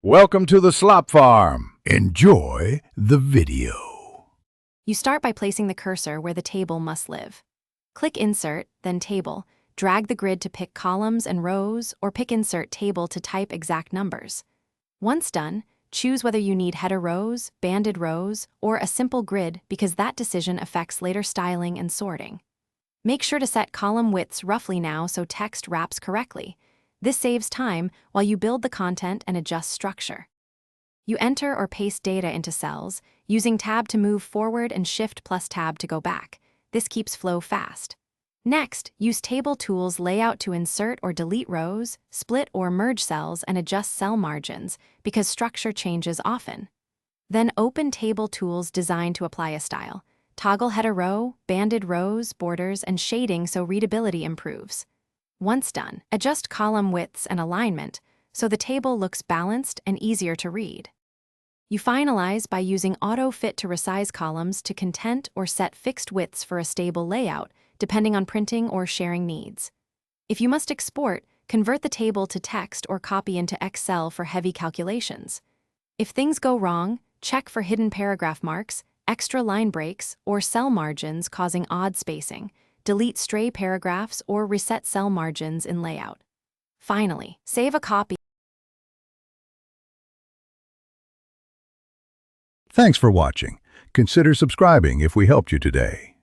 Welcome to the Slop Farm. Enjoy the video. You start by placing the cursor where the table must live. Click Insert, then Table. Drag the grid to pick columns and rows, or pick Insert Table to type exact numbers. Once done, choose whether you need header rows, banded rows, or a simple grid because that decision affects later styling and sorting. Make sure to set column widths roughly now so text wraps correctly. This saves time while you build the content and adjust structure. You enter or paste data into cells, using Tab to move forward and Shift plus Tab to go back. This keeps flow fast. Next, use Table Tools Layout to insert or delete rows, split or merge cells, and adjust cell margins because structure changes often. Then open Table Tools Design to apply a style. Toggle header row, banded rows, borders, and shading so readability improves. Once done, adjust column widths and alignment so the table looks balanced and easier to read. You finalize by using Auto Fit to resize columns to content or set fixed widths for a stable layout, depending on printing or sharing needs. If you must export, convert the table to text or copy into Excel for heavy calculations. If things go wrong, check for hidden paragraph marks, extra line breaks, or cell margins causing odd spacing. Delete stray paragraphs or reset cell margins in layout. Finally, save a copy. Thanks for watching. Consider subscribing if we helped you today.